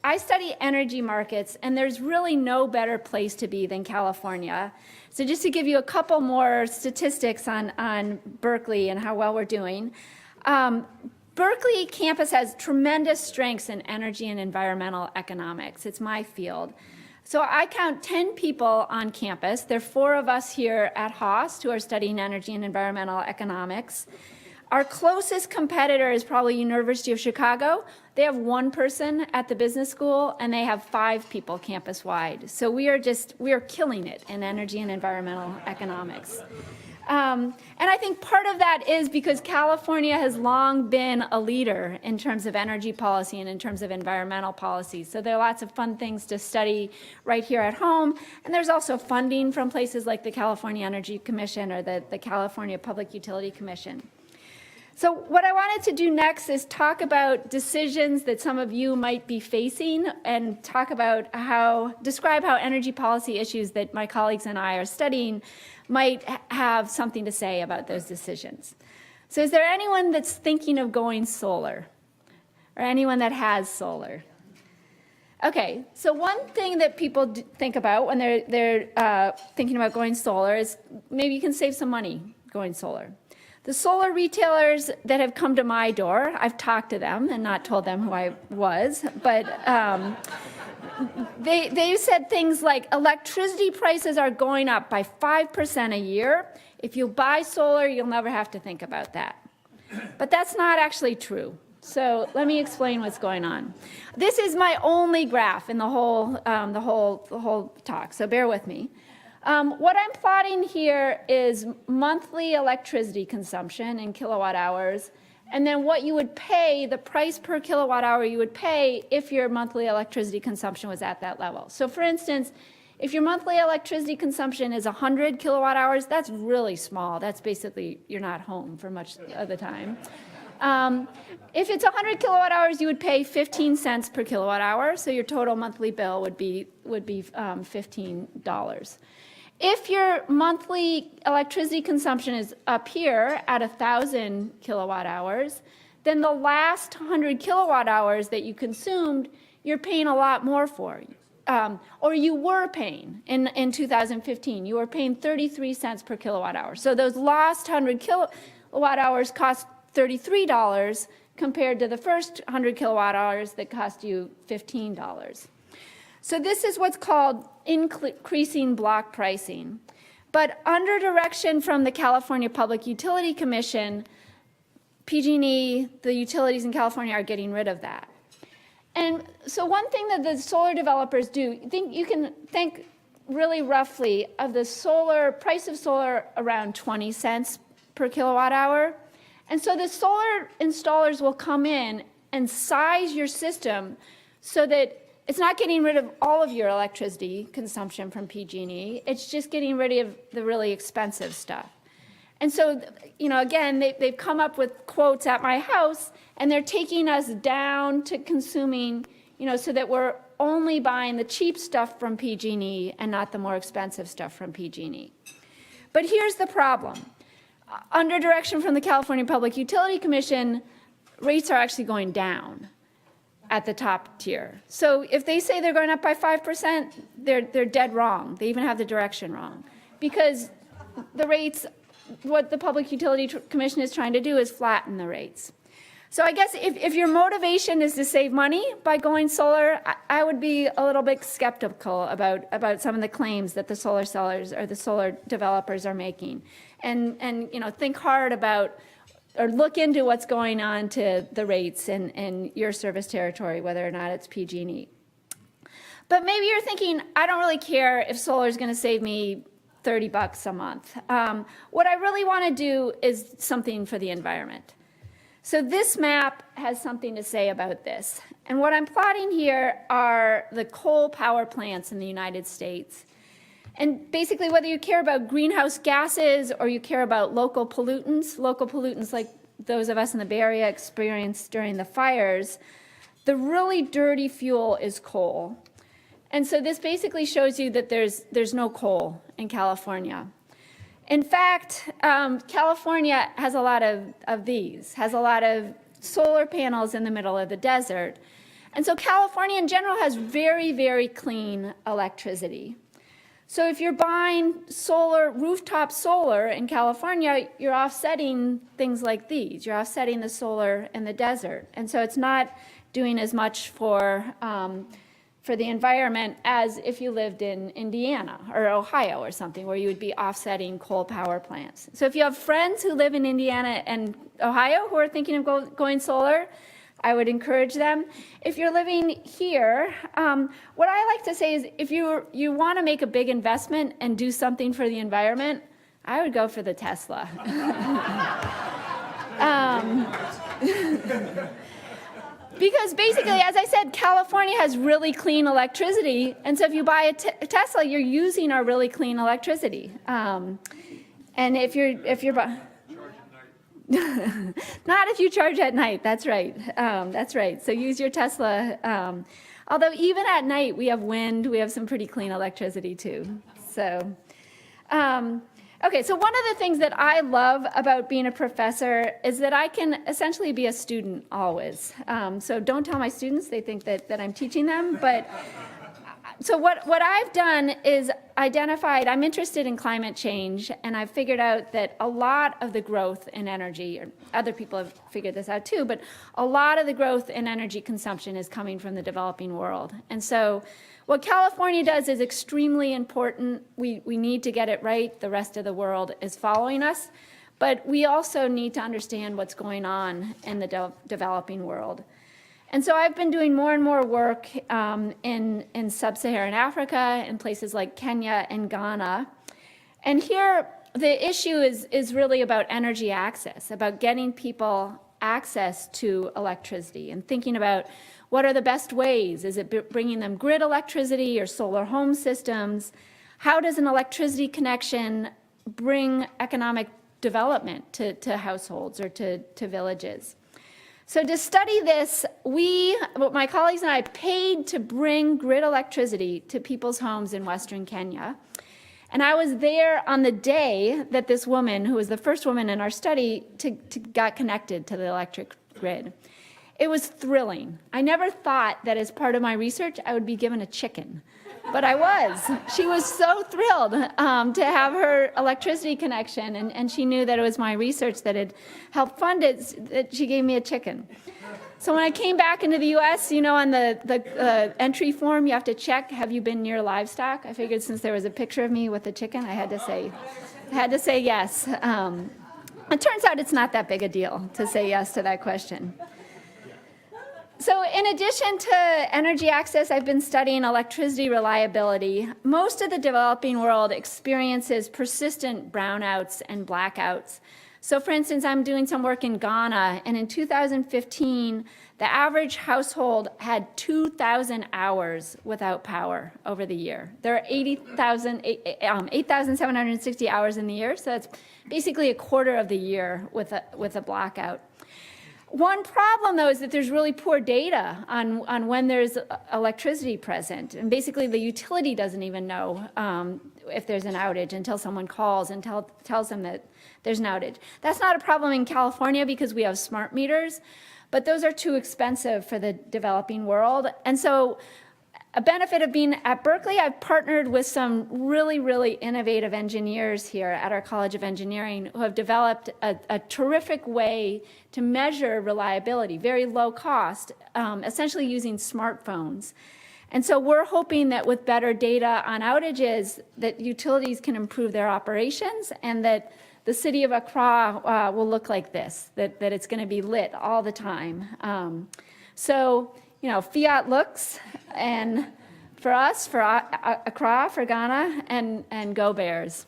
I study energy markets, and there's really no better place to be than California. So just to give you a couple more statistics on Berkeley and how well we're doing. Berkeley campus has tremendous strengths in energy and environmental economics. It's my field. So I count 10 people on campus. There are 4 of us here at Haas who are studying energy and environmental economics. Our closest competitor is probably University of Chicago. They have 1 person at the business school, and they have 5 people campus-wide. So we are killing it in energy and environmental economics. And I think part of that is because California has long been a leader in terms of energy policy and in terms of environmental policy. So there are lots of fun things to study right here at home. And there's also funding from places like the California Energy Commission or the California Public Utility Commission. So what I wanted to do next is talk about decisions that some of you might be facing and talk about describe how energy policy issues that my colleagues and I are studying might have something to say about those decisions. So is there anyone that's thinking of going solar? Or anyone that has solar? Okay, so one thing that people think about when they're thinking about going solar is maybe you can save some money going solar. The solar retailers that have come to my door, I've talked to them and not told them who I was, but they said things like electricity prices are going up by 5% a year. If you buy solar, you'll never have to think about that. But that's not actually true. So let me explain what's going on. This is my only graph in the whole talk, so bear with me. What I'm plotting here is monthly electricity consumption in kilowatt hours, and then what you would pay, the price per kilowatt hour you would pay if your monthly electricity consumption was at that level. So for instance, if your monthly electricity consumption is 100 kilowatt hours, that's really small. That's basically, you're not home for much of the time. If it's 100 kilowatt hours, you would pay 15 cents per kilowatt hour, so your total monthly bill would be $15. If your monthly electricity consumption is up here at 1,000 kilowatt hours, then the last 100 kilowatt hours that you consumed, you're paying a lot more for. Or you were paying in 2015. You were paying 33 cents per kilowatt hour. So those last 100 kilowatt hours cost $33 compared to the first 100 kilowatt hours that cost you $15. So this is what's called increasing block pricing. But under direction from the California Public Utility Commission, PG&E, the utilities in California, are getting rid of that. And so one thing that the solar developers do, you can think really roughly of the price of solar around 20 cents per kilowatt hour. And so the solar installers will come in and size your system so that it's not getting rid of all of your electricity consumption from PG&E. It's just getting rid of the really expensive stuff. And so, again, they've come up with quotes at my house, and they're taking us down to consuming, so that we're only buying the cheap stuff from PG&E and not the more expensive stuff from PG&E. But here's the problem. Under direction from the California Public Utility Commission, rates are actually going down at the top tier. So if they say they're going up by 5%, they're dead wrong. They even have the direction wrong. Because the rates, what the Public Utility Commission is trying to do is flatten the rates. So I guess if your motivation is to save money by going solar, I would be a little bit skeptical about some of the claims that the solar sellers or the solar developers are making. And think hard about or look into what's going on to the rates in your service territory, whether or not it's PG&E. But maybe you're thinking, I don't really care if solar is going to save me $30 a month. What I really want to do is something for the environment. So this map has something to say about this. And what I'm plotting here are the coal power plants in the United States. And basically, whether you care about greenhouse gases or you care about local pollutants like those of us in the Bay Area experienced during the fires, the really dirty fuel is coal. And so this basically shows you that there's no coal in California. In fact, California has a lot of these, has a lot of solar panels in the middle of the desert. And so California in general has very, very clean electricity. So if you're buying solar, rooftop solar in California, you're offsetting things like these. You're offsetting the solar in the desert. And so it's not doing as much for the environment as if you lived in Indiana or Ohio or something, where you would be offsetting coal power plants. So if you have friends who live in Indiana and Ohio who are thinking of going solar, I would encourage them. If you're living here, what I like to say is if you want to make a big investment and do something for the environment, I would go for the Tesla. Because basically, as I said, California has really clean electricity, and so if you buy a Tesla, you're using our really clean electricity. And if you're not if you charge at night. That's right. That's right. So use your Tesla. Although even at night we have wind, we have some pretty clean electricity too. So. Okay, so one of the things that I love about being a professor is that I can essentially be a student always. So don't tell my students, they think that I'm teaching them, but so what I've done is identified, I'm interested in climate change, and I've figured out that a lot of the growth in energy, or other people have figured this out too, but a lot of the growth in energy consumption is coming from the developing world. And so what California does is extremely important. We need to get it right. The rest of the world is following us. But we also need to understand what's going on in the developing world. And so I've been doing more and more work in sub-Saharan Africa, in places like Kenya and Ghana. And here, the issue is really about energy access, about getting people access to electricity and thinking about what are the best ways? Is it bringing them grid electricity or solar home systems? How does an electricity connection bring economic development to households or to villages? So to study this, my colleagues and I paid to bring grid electricity to people's homes in Western Kenya. And I was there on the day that this woman, who was the first woman in our study, got connected to the electric grid. It was thrilling. I never thought that as part of my research, I would be given a chicken, but I was. She was so thrilled to have her electricity connection, and she knew that it was my research that had helped fund it, that she gave me a chicken. So when I came back into the US, you know, on the entry form, you have to check, have you been near livestock? I figured since there was a picture of me with a chicken, I had to say yes. It turns out it's not that big a deal to say yes to that question. So in addition to energy access, I've been studying electricity reliability. Most of the developing world experiences persistent brownouts and blackouts. So for instance, I'm doing some work in Ghana, and in 2015, the average household had 2,000 hours without power over the year. There are 8,760 hours in the year, so that's basically a quarter of the year with a blackout. One problem, though, is that there's really poor data on when there's electricity present. And basically, the utility doesn't even know if there's an outage until someone calls and tells them that there's an outage. That's not a problem in California because we have smart meters, but those are too expensive for the developing world. And so a benefit of being at Berkeley, I've partnered with some really, really innovative engineers here at our College of Engineering who have developed a terrific way to measure reliability, very low cost, essentially using smartphones. And so we're hoping that with better data on outages, that utilities can improve their operations and that the city of Accra will look like this, that it's going to be lit all the time. So, you know, fiat looks, and for us, for Accra, for Ghana, and go Bears.